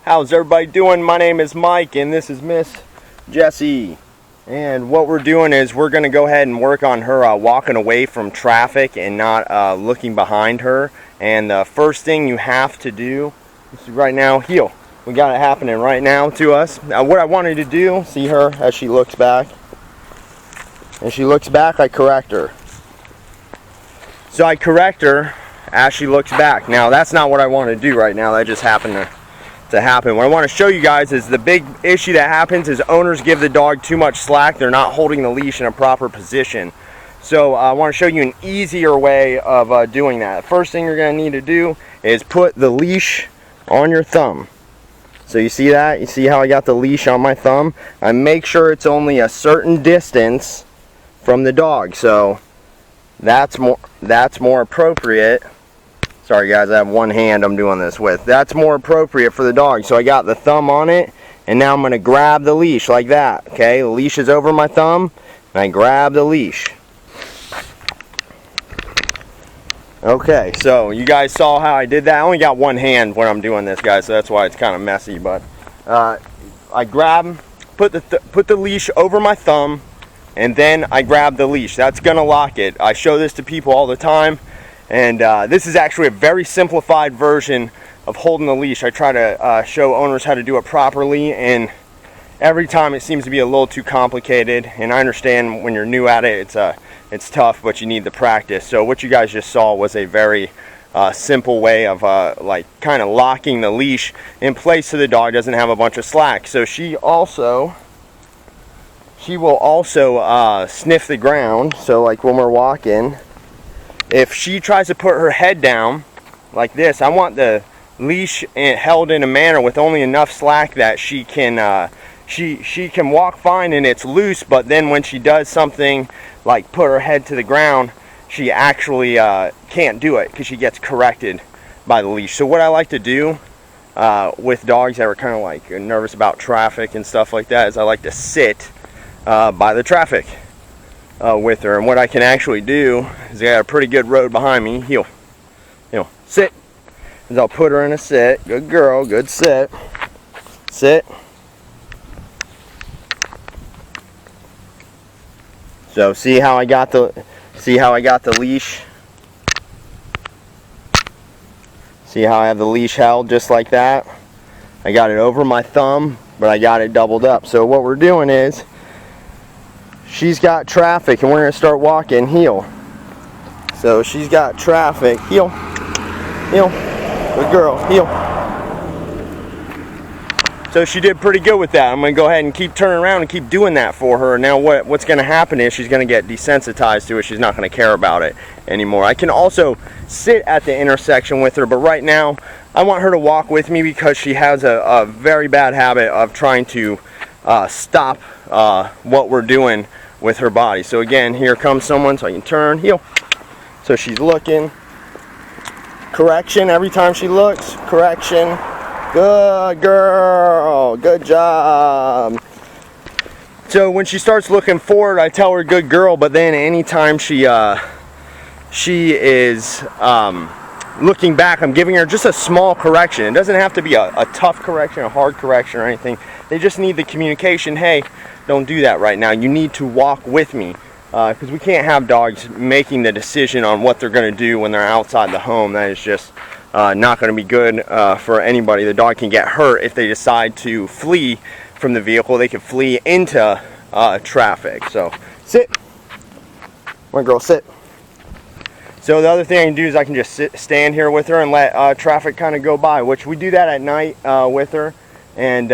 How's everybody doing? My name is Mike and this is Miss Jessie. And what we're doing is we're going to go ahead and work on her walking away from traffic and not looking behind her. And the first thing you have to do is right now, heel. We got it happening right now to us. Now what I wanted to do, see her as she looks back. As she looks back, I correct her. So I correct her as she looks back. Now that's not what I want to do right now. That just happened to happen. What I want to show you guys is the big issue that happens is owners give the dog too much slack. They're not holding the leash in a proper position. So I want to show you an easier way of doing that. First thing you're going to need to do is put the leash on your thumb. So you see that? You see how I got the leash on my thumb? I make sure it's only a certain distance from the dog. So that's more appropriate. Sorry guys, I have one hand I'm doing this with. That's more appropriate for the dog. So I got the thumb on it, and now I'm going to grab the leash like that. Okay, the leash is over my thumb, and I grab the leash. Okay, so you guys saw how I did that. I only got one hand when I'm doing this, guys, so that's why it's kind of messy. But I grab, put the leash over my thumb, and then I grab the leash. That's going to lock it. I show this to people all the time. And this is actually a very simplified version of holding the leash. I try to show owners how to do it properly, and every time it seems to be a little too complicated. And I understand when you're new at it, it's tough, but you need the practice. So what you guys just saw was a very simple way of like kind of locking the leash in place so the dog doesn't have a bunch of slack. So she will also sniff the ground. So like when we're walking, if she tries to put her head down like this, I want the leash held in a manner with only enough slack that she can she can walk fine and it's loose, but then when she does something like put her head to the ground, she actually can't do it because she gets corrected by the leash. So what I like to do with dogs that are kind of like nervous about traffic and stuff like that is I like to sit by the traffic with her, and what I can actually do is I got a pretty good road behind me. Heel, sit. Is I'll put her in a sit. Good girl, good sit. Sit. So see how I got the leash. See how I have the leash held just like that. I got it over my thumb, but I got it doubled up. So what we're doing is, she's got traffic and we're going to start walking, heel. So she's got traffic, heel, heel, good girl, heel. So she did pretty good with that. I'm going to go ahead and keep turning around and keep doing that for her. Now what's going to happen is she's going to get desensitized to it. She's not going to care about it anymore. I can also sit at the intersection with her, but right now I want her to walk with me because she has a very bad habit of trying to stop what we're doing with her body. So again, here comes someone, so I can turn, heel. So she's looking. Correction every time she looks. Correction. Good girl. Good job. So when she starts looking forward, I tell her good girl, but then anytime she is looking back, I'm giving her just a small correction. It doesn't have to be a tough correction, a hard correction or anything. They just need the communication. Hey, don't do that right now. You need to walk with me, because we can't have dogs making the decision on what they're going to do when they're outside the home. That is just not going to be good for anybody. The dog can get hurt if they decide to flee from the vehicle. They can flee into traffic. So sit. My girl, sit. So the other thing I can do is I can just stand here with her and let traffic kind of go by, which we do that at night with her. And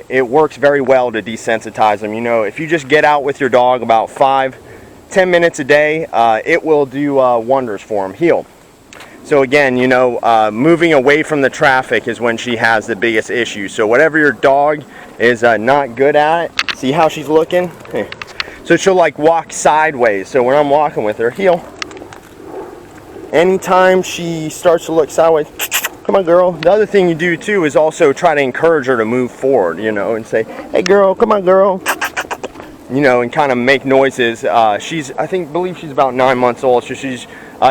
it works very well to desensitize them. You know, if you just get out with your dog about 5-10 minutes a day, it will do wonders for them. Heel. So again, you know, moving away from the traffic is when she has the biggest issue. So whatever your dog is not good at, see how she's looking? So she'll like walk sideways. So when I'm walking with her, heel. Anytime she starts to look sideways, come on, girl. The other thing you do too is also try to encourage her to move forward, you know, and say, hey girl, come on, girl. You know, and kind of make noises. I believe she's about 9 months old, so she's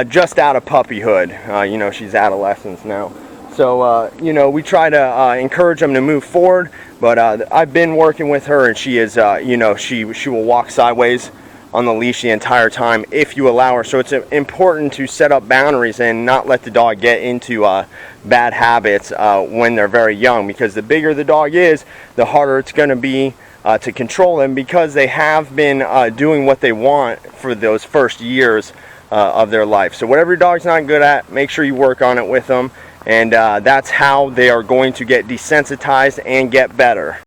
just out of puppyhood. You know, she's adolescence now. So you know, we try to encourage them to move forward, but I've been working with her, and she is you know, she will walk sideways on the leash the entire time if you allow her. So it's important to set up boundaries and not let the dog get into bad habits when they're very young, because the bigger the dog is, the harder it's going to be to control them, because they have been doing what they want for those first years of their life. So whatever your dog's not good at, make sure you work on it with them, and that's how they are going to get desensitized and get better.